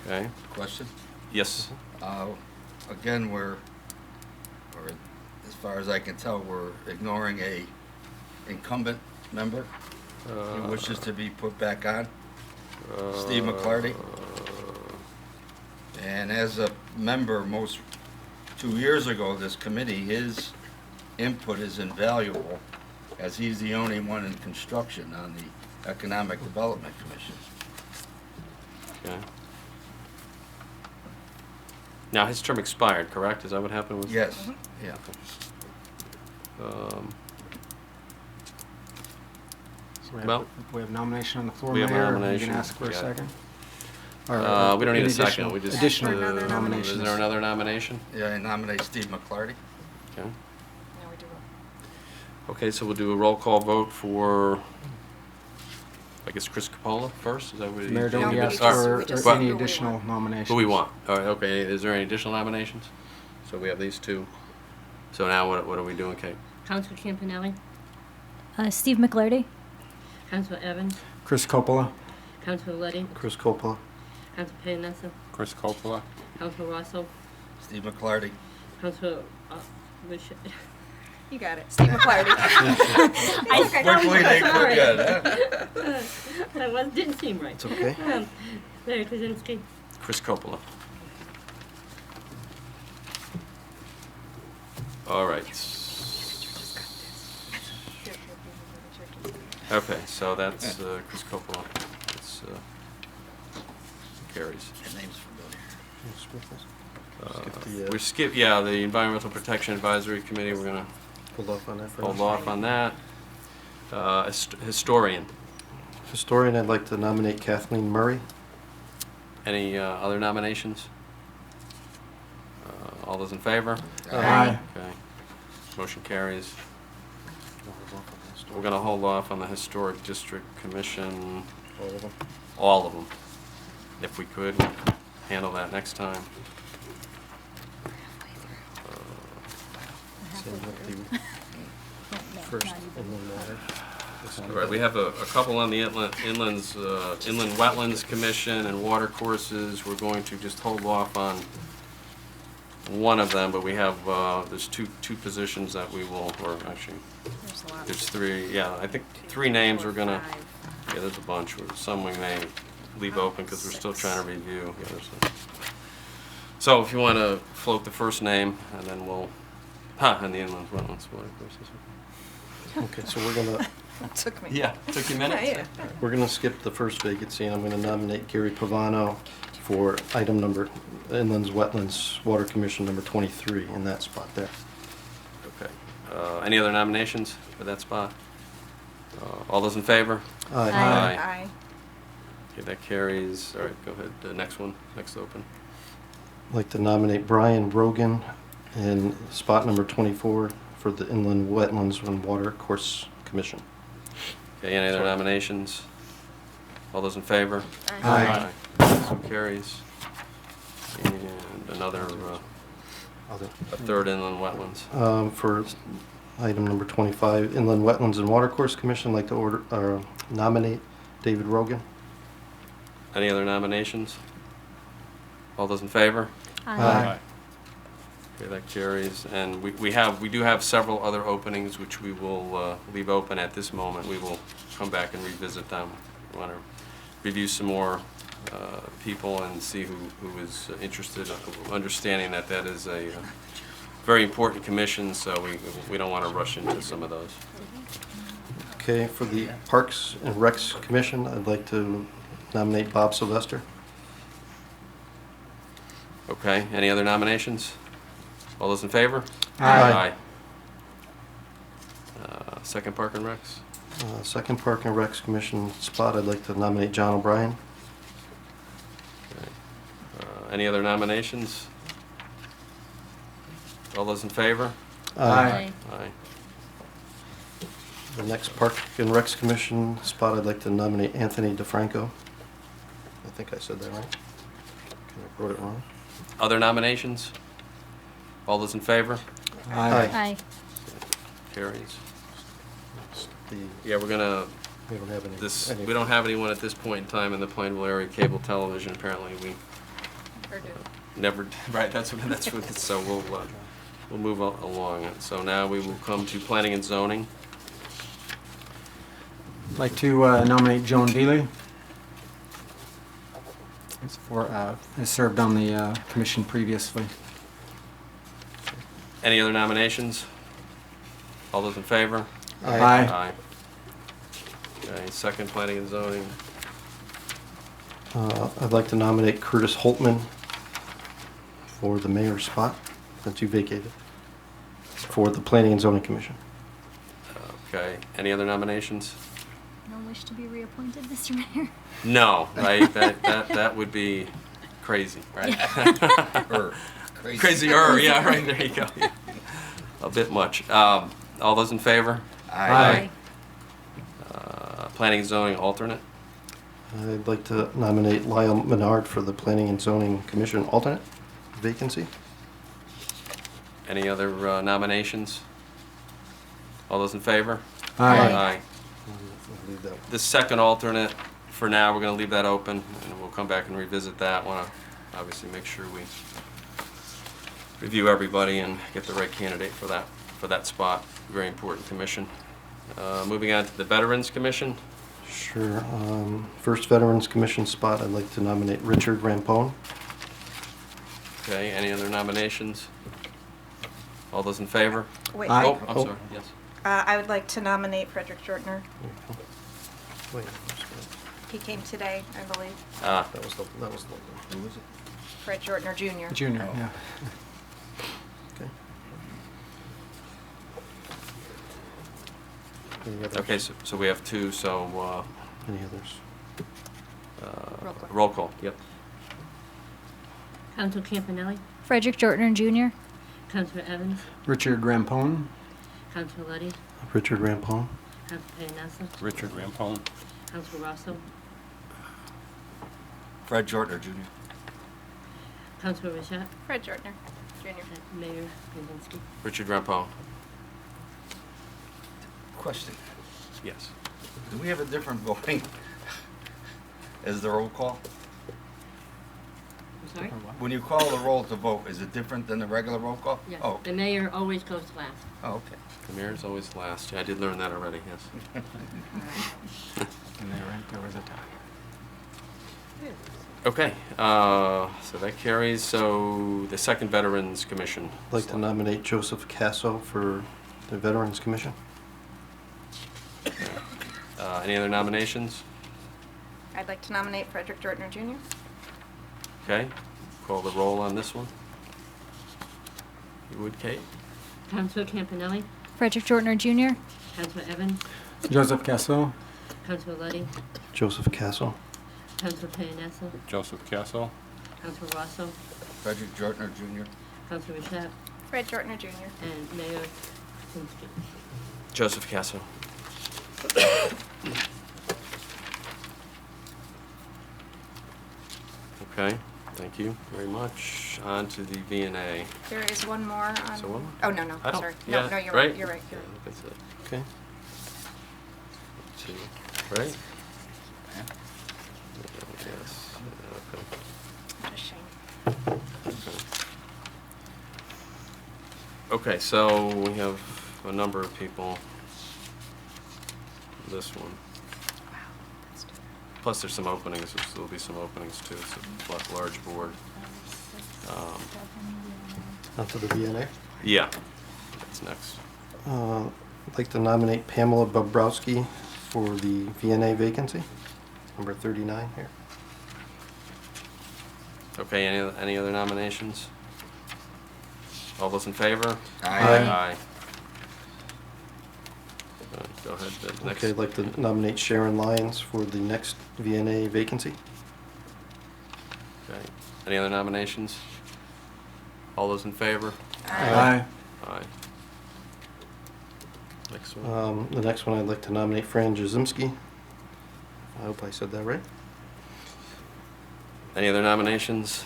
Okay, Question? yes. Again, or as far as I can tell, we're ignoring a incumbent member who wishes to be put back on, Steve McClarty. And as a member 2 years ago of this committee, his input is invaluable, as he's the only one in construction on the Economic Development Commission. Okay. Now, his term expired, correct? Is that what happened with? Yes, yeah. So Well- we have nomination on the floor, We have a Mayor. You nomination. can ask for a Yeah. second. Or We don't need a any second, we just. Additional Another nominations. Is there another nomination? Yeah, I nominate Steve McClarty. Okay. Now we do Okay, so we'll do a roll call vote for, I guess, Chris Capola first? Is that what? Mayor, don't we No, ask we just- for we just- any who we additional want. nominations? Who we want? All right, okay, is there any additional nominations? So we have these two. So now what are we doing, Kate? Council Campanelli, Steve McClarty. Council Evans, Chris Coppola. Council Letty, Chris Coppola. Council Payanessa, Chris Coppola. Council Rosso, Steve McClarty. Council, which, You got it. Steve McClarty. Quickly, they forget, huh? That didn't seem right. It's okay. Larry Krasinski, Chris Coppola. All right. Okay, so that's Chris Coppola. That's carries. That name's familiar. We skip, yeah, the Environmental Protection Advisory Committee. We're gonna Hold off on that for hold now. off on that. Historian. Historian, I'd like to nominate Kathleen Murray. Any other nominations? All those in favor? Aye. Okay. Motion carries. We're gonna hold off on the Historic District Commission. All of them. All of them. If we could, we'll handle that next time. Same with the first inland water. All right, we have a couple on the Inland Wetlands Commission and Watercourses. We're going to just hold off on one of them, but we have, there's two positions that we will, or actually, There's a lot. there's three, yeah, I think three names we're gonna, yeah, there's a bunch. Some we may leave open because we're still trying to review. Yeah, so if you want to float the first name, and then we'll, and the Inland Wetlands Watercourses. Okay, so we're gonna Took me. Yeah, took you a minute? Yeah. we're gonna skip the first vacancy, and I'm gonna nominate Gary Pavano for item number Inlands Wetlands Water Commission number 23 in that spot there. Okay. Any other nominations for that spot? All those in favor? Aye. Aye. Aye. Okay, that carries. All right, go ahead. The next one, next open. I'd like to nominate Brian Rogan in spot number 24 for the Inland Wetlands and Water Course Commission. Okay, any other nominations? All those in favor? Aye. So carries. And another, Other. a third inland wetlands. For item number 25, Inland Wetlands and Water Course Commission, I'd like to nominate David Rogan. Any other nominations? All those in favor? Aye. Okay, that carries. And we do have several other openings which we will leave open at this moment. We will come back and revisit them. We want to review some more people and see who is interested, understanding that that is a very important commission, so we don't want to rush into some of those. Okay, for the Parks and Recs Commission, I'd like to nominate Bob Sylvester. Okay, any other nominations? All those in favor? Aye. Second Park and Recs? Second Park and Recs Commission spot, I'd like to nominate John O'Brien. Okay. Any other nominations? All those in favor? Aye. Aye. The next Park and Recs Commission spot, I'd like to nominate Anthony DeFranco. I think I said that right. I wrote it wrong. Other nominations? All those in favor? Aye. Aye. Carries. The- Yeah, we're gonna, We don't have any. we don't have anyone at this point in time in the Plainville area cable television, apparently. We Or do. never, right, that's what, so we'll move along. So now we will come to planning and zoning. I'd like to nominate Joan Dealey. Has served on the commission previously. Any other nominations? All those in favor? Aye. Okay, second planning and zoning. I'd like to nominate Curtis Holtman for the mayor's spot, since you vacated, for the Planning and Zoning Commission. Okay, any other nominations? No wish to be reappointed, Mr. Mayor? No, right? That would be crazy, right? Crazy. Crazier, yeah, right, there you go. A bit much. All those in favor? Aye. Planning and zoning alternate? I'd like to nominate Lyle Menard for the Planning and Zoning Commission alternate vacancy. Any other nominations? All those in favor? I'll leave that. The second alternate, for now, we're gonna leave that open, and we'll come back and revisit that. Wanna obviously make sure we review everybody and get the right candidate for that spot. Very important commission. Moving on to the Veterans Commission. Sure. First Veterans Commission spot, I'd like to nominate Richard Rampone. Okay, any other nominations? All those in favor? Wait, Oh, I'm sorry, yes. I would like to nominate Frederick Jortner. Wait, He came today, I believe. that was the who was it? Fred Jortner Jr. Junior, yeah. Okay. Any others? Okay, so we have two, so, Any others? Roll call. roll call, yep. Council Campanelli, Frederick Jortner Jr.? Councilor Evans, Richard Rampone. Councilor Luddy, Richard Rampone. Councilor Payanassa, Richard Rampone. Councilor Rosso, Fred Jortner Jr. Councilor Rashad, Fred Jortner Jr. and Mayor Kaczynski. Richard Rampone, Question, yes. do we have a different voting as the roll call? I'm sorry? When you call the roll to vote, is it different than the regular roll call? Yes, Oh, the mayor always goes last. oh, okay. The mayor's always last. Yeah, I did learn that already, yes. And there was a tie. Okay, so that carries. So the second Veterans Commission. I'd like to nominate Joseph Casso for the Veterans Commission. Any other nominations? I'd like to nominate Frederick Jortner Jr. Okay, call the roll on this one. You would, Kate? Councilor Campanelli, Frederick Jortner Jr.? Councilor Evans, Joseph Casso. Councilor Luddy, Joseph Casso. Councilor Payanassa, Joseph Castle. Councilor Rosso, Frederick Jortner Jr. Councilor Rashad, Fred Jortner Jr. and Mayor Kaczynski. Joseph Castle. Okay, thank you very much. On to the V&A. There is one more on. So one more? Oh, no, no, I don't- sorry. yeah, No, you're right? right, you're right. Yeah, that's it. Okay. Two, right? Yes, okay. What a shame. Okay, so we have a number of people. This one. Plus there's some openings, there'll be some openings too, it's a large board. On to the VNA. Yeah, that's next. I'd like to nominate Pamela Bobrowski for the VNA vacancy, number 39 here. Okay, any other nominations? All those in favor? Aye. Aye. Go ahead, the next. Okay, I'd like to nominate Sharon Lyons for the next VNA vacancy. Okay, any other nominations? All those in favor? Aye. Aye. Next one. The next one, I'd like to nominate Fran Jazimski. I hope I said that right. Any other nominations?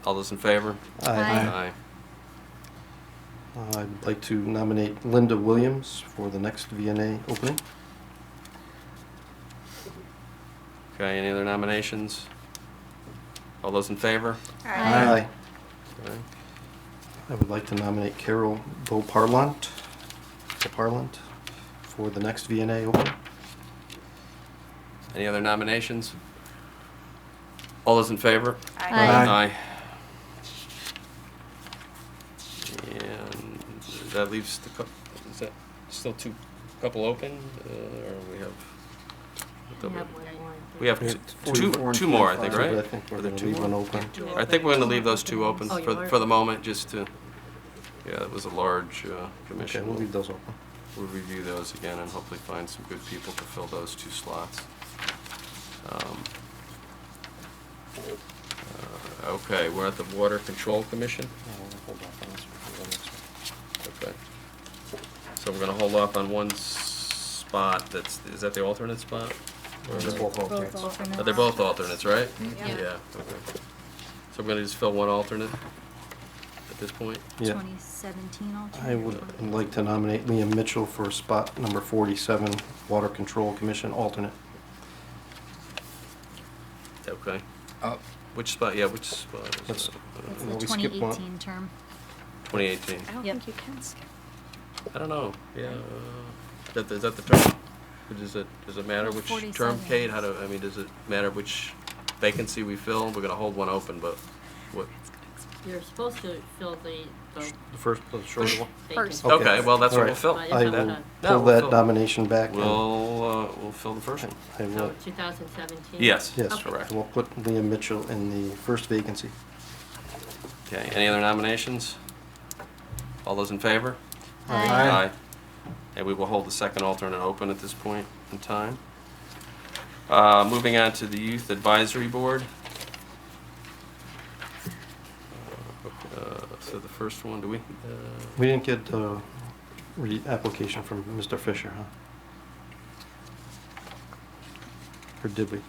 All those in favor? Aye. I'd like to nominate Linda Williams for the next VNA opening. Okay, any other nominations? All those in favor? Aye. Okay. I would like to nominate Carol Beauparlant for the next VNA opening. Any other nominations? All those in favor? Aye. And that leaves is that still couple open, or we have? We have one more. We have We have two 44 and two more, I think, 25, right? but I think we're Are there going to two leave more? one open. I think we're going to leave those two open Oh, you for are? the moment, just to. Yeah, it was a large Okay, commission. we'll leave those open. we'll review those again and hopefully find some good people to fill those 2 slots. Okay, we're at the Water Control Commission. Okay. So we're gonna hold off on one spot is that the alternate spot? Or They're both alternates. Both alternates. Oh, they're both alternates, right? Yeah. Yeah, okay. So we're gonna just fill one alternate at this point? Yeah. 2017 alternate. I would like to nominate Liam Mitchell for spot number 47, Water Control Commission alternate. Okay. Uh, Which spot, yeah, which spot is That's- it? It's Well, the we skipped one. 2018 term. 2018. I don't Yep. think you can skip. I don't know, yeah, is that the term? Or does it matter Well, which term, 47. Kate? Does it matter which vacancy we fill? We're gonna hold one open, but what? You're supposed to fill the The first, the shorter one? First. Okay. Okay, well, that's what All we'll right. fill. But I it's will not- No, pull we'll that fill- nomination back. and We'll fill the first one. I will, So 2017? Yes, yes, correct. we'll put Liam Mitchell in the first vacancy. Okay, any other nominations? All those in favor? Aye. And we will hold the second alternate open at this point in time. Moving on to the Youth Advisory Board. So the first one, do we? We didn't get the application from Mr. Fisher, huh? Or did we?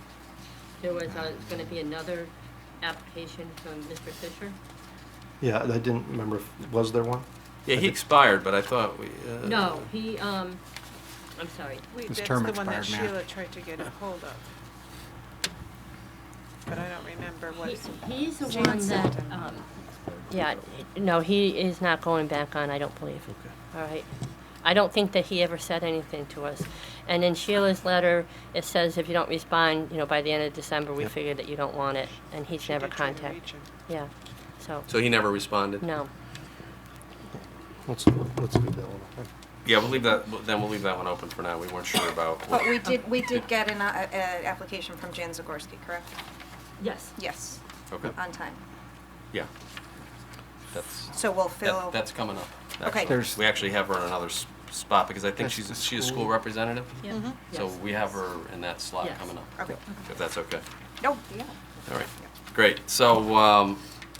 There was going to be another application from Mr. Fisher? Yeah, I didn't remember, was there one? Yeah, he expired, but I thought we. No, he, I'm sorry. Wait, His that's term the one that expired, ma'am. Sheila tried to get a hold of. But I don't remember what. He's the Jane one that, said. yeah, no, he is not going back on, I don't believe. All right. I don't think that he ever said anything to us. And in Sheila's letter, it says if you don't respond, by the end of December, we Yep. figure that you don't want it, and he's She never did try to contacted. reach him. Yeah, so, So he never responded? no. Let's leave that one open. Yeah, we'll leave that one open for now. We weren't sure about. But we did get an application from Jan Zagorski, correct? Yes. Yes, Okay, on time. yeah. That's, So we'll fill. that's coming up. Okay. actually. There's- We actually have her in another spot because I think That's the she's a school. school representative. Yep. So Yes. we have her in that slot Yes. coming up, Okay. if that's okay. No, yeah. All right, great. So,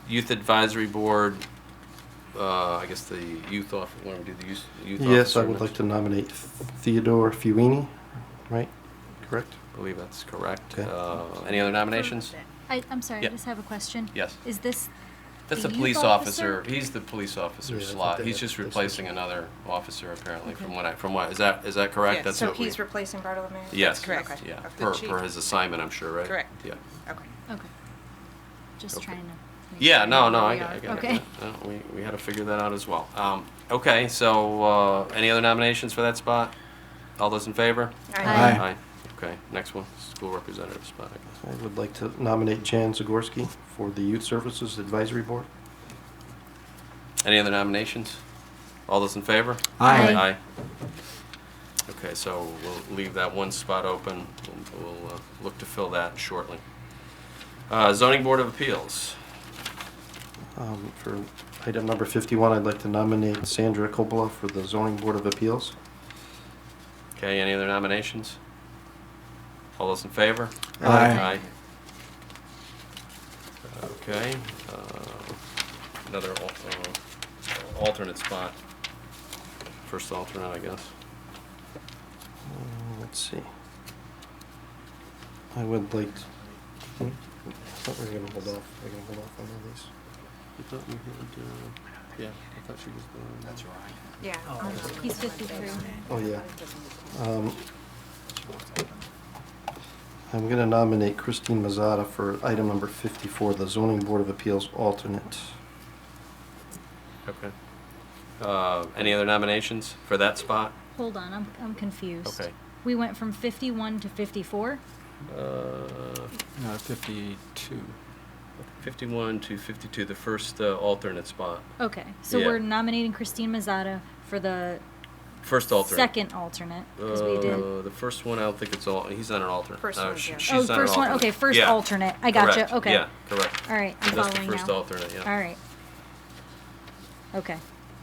Youth Advisory Board, I guess the youth want to do the youth officer? Yes, I would next? like to nominate Theodore Fuini, right? Correct? I believe that's correct. Okay. Any other nominations? I'm sorry, Yeah. I just have a question. Yes. Is this That's the the youth police officer? officer. He's the police officer Yeah, I thought slot. they He's had just this replacing another officer apparently Okay. from what, is that correct? Yes. That's So what we. he's replacing Bartolome? Yes. Correct. Okay. Yeah, Okay. The chief. per his assignment, I'm sure, right? Correct. Yeah. Okay. Okay. Just Okay. trying to. make Yeah, sure no, we know no, where I we got are. it. Okay. Yeah, we had to figure that out as well. Okay, so, any other nominations for that spot? All those in favor? Aye. Aye. Okay, next one, school representative spot, I guess. I would like to nominate Jan Zagorski for the Youth Services Advisory Board. Any other nominations? All those in favor? Aye. Aye. Okay, so we'll leave that one spot open. We'll look to fill that shortly. Zoning Board of Appeals. For item number 51, I'd like to nominate Sandra Coppola for the Zoning Board of Appeals. Okay, any other nominations? All those in favor? Aye. Aye. Okay, another alternate spot. First alternate, I guess. Let's see. I would like to, I thought we were going to hold off. We're going to hold off on all these. I thought we had, yeah, I thought she was the... That's right. Yeah. He's 53. Oh, yeah. I'm going to nominate Christine Mazzata for item number 54, the Zoning Board of Appeals alternate. Okay. Any other nominations for that spot? Hold on, I'm confused. Okay. We went from 51 to 54? 52. 51 to 52, the first alternate spot. Okay, so Yeah. we're nominating Christine Mazzata for the First alternate. second alternate, because we did. The first one, I don't think it's all, he's not an alternate. First one's, yeah. She's not an First one, alternate. okay, first Yeah. alternate. I gotcha, Correct. okay. Yeah, correct. All right, I'm That's the following first now. alternate, yeah. All right. Okay.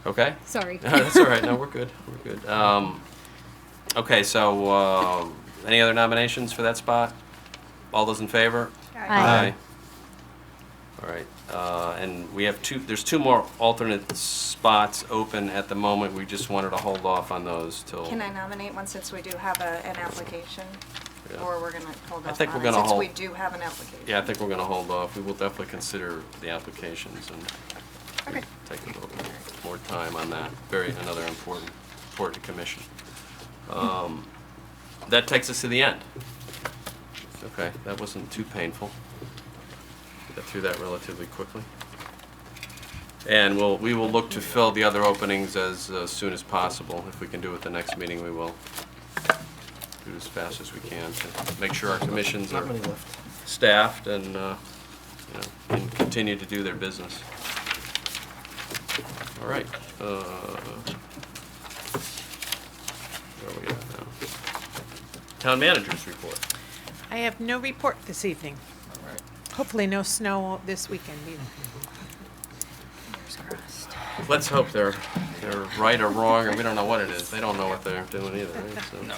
Okay? Sorry. That's all right. No, we're good. We're good. Okay, so any other nominations for that spot? All those in favor? Aye. All right. And we have there's two more alternate spots open at the moment. We just wanted to hold off on those till. Can I nominate one since we do have an application? Yeah. Or we're going to hold off think on we're it gonna since hold- we do have an application? Yeah, I think we're going to hold off. We will definitely consider the applications and Okay. take a little bit more time on that. Another important commission. That takes us to the end. Okay, that wasn't too painful. Got through that relatively quickly. And we will look to fill the other openings as soon as possible. If we can do it the next meeting, we will do it as fast as we can to make sure our commissions Not are many left. staffed and, can continue to do their business. All right. Where are we at now? Town managers report. I have no report this evening. All right. Hopefully no snow this weekend either. Let's hope they're right or wrong, or we don't know what it is. They don't know what they're doing either, right? So. No.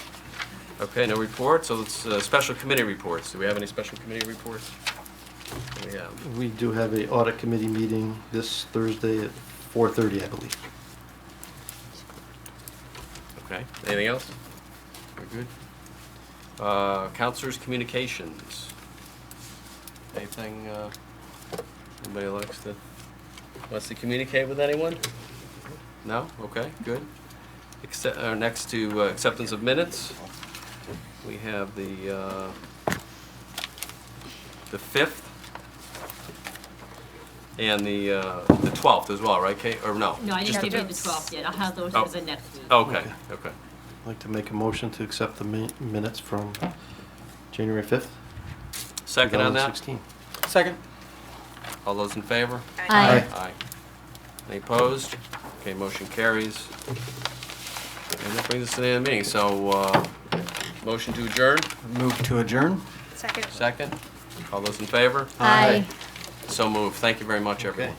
Okay, no report. So it's special committee reports. Do we have any special committee reports? What do we have? We do have a audit committee meeting this Thursday at 4:30, I believe. Okay. Anything else? We're good. Counselors' communications. Anything anybody wants to communicate with anyone? No? Okay, good. Next to acceptance of minutes, we have the 5th and the 12th as well, right, Kate? Or no? No, I Just didn't the give you the 12th yet. I'll have those Oh. for the next week. Okay, okay. I'd like to make a motion to accept the minutes from January 5th, Second on that? 2016. Second. All those in favor? Aye. Aye. Any opposed? Okay, motion carries. And that brings us to the end of the meeting. So, motion to adjourn, Move to adjourn. Second. second. All those in favor? Aye. So moved. Thank you very much, everyone.